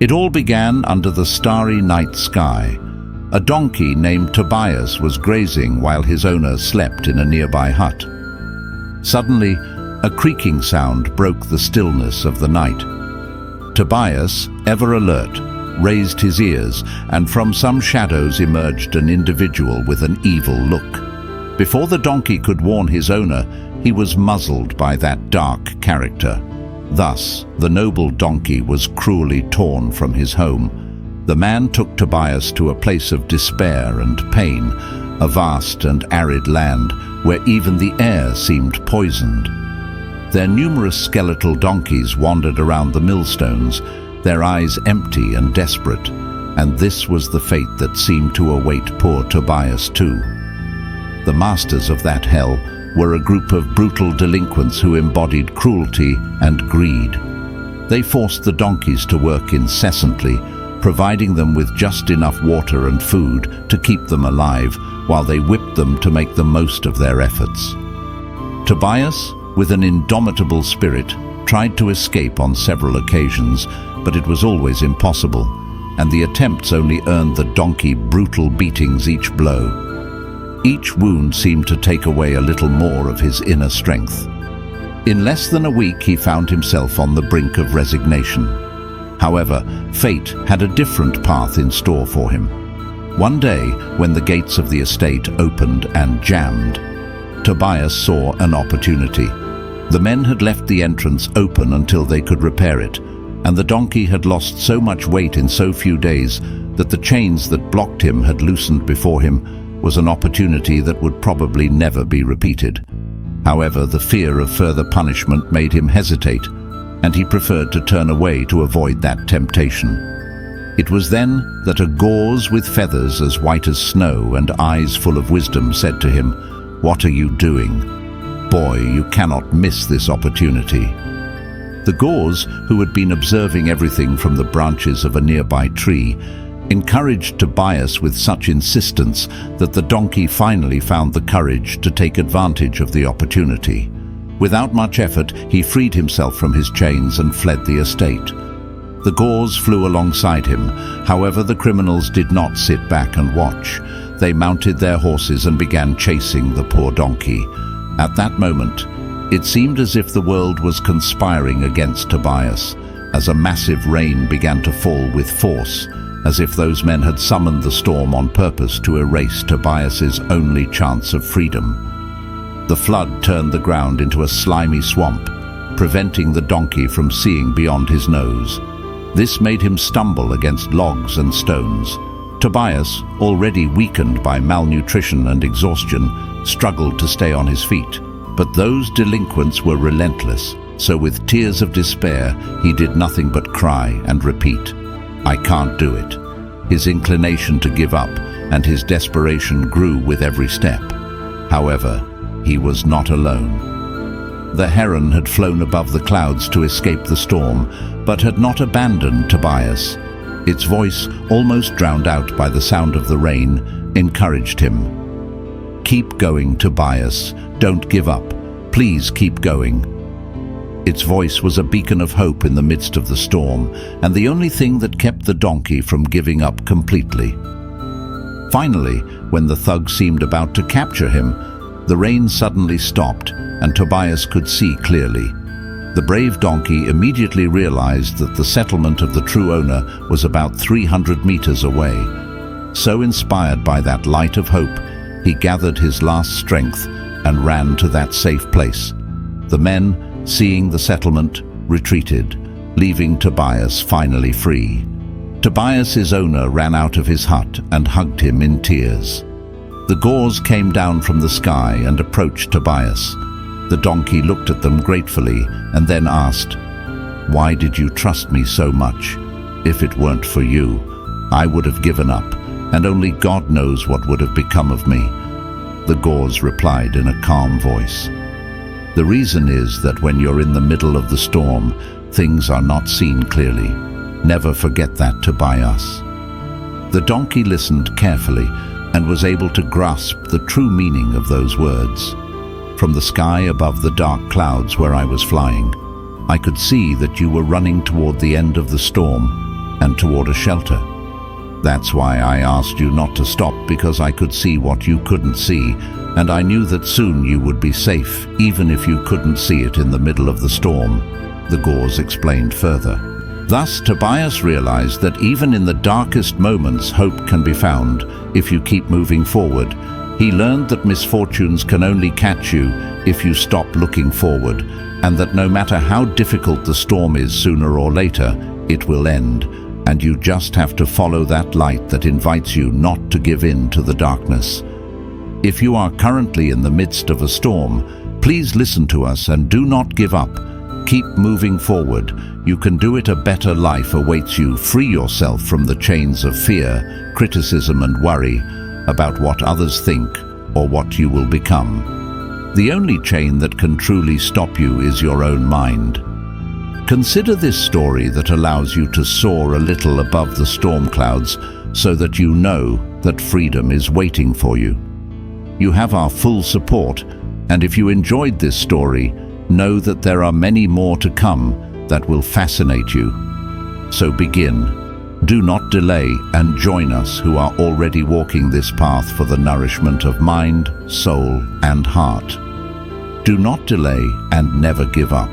It all began under the starry night sky. A donkey named Tobias was grazing while his owner slept in a nearby hut. Suddenly, a creaking sound broke the stillness of the night. Tobias, ever alert, raised his ears, and from some shadows emerged an individual with an evil look. Before the donkey could warn his owner, he was muzzled by that dark character. Thus, the noble donkey was cruelly torn from his home. The man took Tobias to a place of despair and pain, a vast and arid land where even the air seemed poisoned. Their numerous skeletal donkeys wandered around the millstones, their eyes empty and desperate, and this was the fate that seemed to await poor Tobias too. The masters of that hell were a group of brutal delinquents who embodied cruelty and greed. They forced the donkeys to work incessantly, providing them with just enough water and food to keep them alive, while they whipped them to make the most of their efforts. Tobias, with an indomitable spirit, tried to escape on several occasions, but it was always impossible, and the attempts only earned the donkey brutal beatings each blow. Each wound seemed to take away a little more of his inner strength. In less than a week, he found himself on the brink of resignation. However, fate had a different path in store for him. One day, when the gates of the estate opened and jammed, Tobias saw an opportunity. The men had left the entrance open until they could repair it, and the donkey had lost so much weight in so few days that the chains that blocked him had loosened before him was an opportunity that would probably never be repeated. However, the fear of further punishment made him hesitate, and he preferred to turn away to avoid that temptation. It was then that a gauze with feathers as white as snow and eyes full of wisdom said to him, "What are you doing? Boy, you cannot miss this opportunity." The gauze, who had been observing everything from the branches of a nearby tree, encouraged Tobias with such insistence that the donkey finally found the courage to take advantage of the opportunity. Without much effort, he freed himself from his chains and fled the estate. The gauze flew alongside him. However, the criminals did not sit back and watch. They mounted their horses and began chasing the poor donkey. At that moment, it seemed as if the world was conspiring against Tobias, as a massive rain began to fall with force, as if those men had summoned the storm on purpose to erase Tobias's only chance of freedom. The flood turned the ground into a slimy swamp, preventing the donkey from seeing beyond his nose. This made him stumble against logs and stones. Tobias, already weakened by malnutrition and exhaustion, struggled to stay on his feet. But those delinquents were relentless, so with tears of despair, he did nothing but cry and repeat, "I can't do it." His inclination to give up and his desperation grew with every step. However, he was not alone. The heron had flown above the clouds to escape the storm, but had not abandoned Tobias. Its voice, almost drowned out by the sound of the rain, encouraged him. "Keep going, Tobias. Don't give up. Please keep going." Its voice was a beacon of hope in the midst of the storm, and the only thing that kept the donkey from giving up completely. Finally, when the thug seemed about to capture him, the rain suddenly stopped, and Tobias could see clearly. The brave donkey immediately realized that the settlement of the true owner was about 300 meters away. So inspired by that light of hope, he gathered his last strength and ran to that safe place. The men, seeing the settlement, retreated, leaving Tobias finally free. Tobias's owner ran out of his hut and hugged him in tears. The gauze came down from the sky and approached Tobias. The donkey looked at them gratefully and then asked, "Why did you trust me so much? If it weren't for you, I would have given up, and only God knows what would have become of me." The gauze replied in a calm voice, "The reason is that when you're in the middle of the storm, things are not seen clearly. Never forget that, Tobias." The donkey listened carefully and was able to grasp the true meaning of those words. From the sky above the dark clouds where I was flying, I could see that you were running toward the end of the storm, and toward a shelter. That's why I asked you not to stop, because I could see what you couldn't see, and I knew that soon you would be safe, even if you couldn't see it in the middle of the storm, the gauze explained further. Thus, Tobias realized that even in the darkest moments, hope can be found if you keep moving forward. He learned that misfortunes can only catch you if you stop looking forward, and that no matter how difficult the storm is, sooner or later, it will end, and you just have to follow that light that invites you not to give in to the darkness. If you are currently in the midst of a storm, please listen to us and do not give up. Keep moving forward. You can do it. A better life awaits you. Free yourself from the chains of fear, criticism, and worry about what others think or what you will become. The only chain that can truly stop you is your own mind. Consider this story that allows you to soar a little above the storm clouds so that you know that freedom is waiting for you. You have our full support, and if you enjoyed this story, know that there are many more to come that will fascinate you. So begin. Do not delay and join us who are already walking this path for the nourishment of mind, soul, and heart. Do not delay and never give up.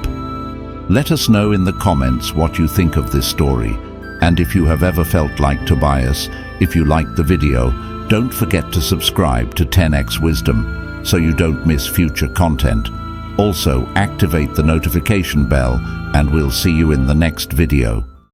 Let us know in the comments what you think of this story, and if you have ever felt like Tobias. If you liked the video, don't forget to subscribe to 10x Wisdom so you don't miss future content. Also, activate the notification bell, and we'll see you in the next video.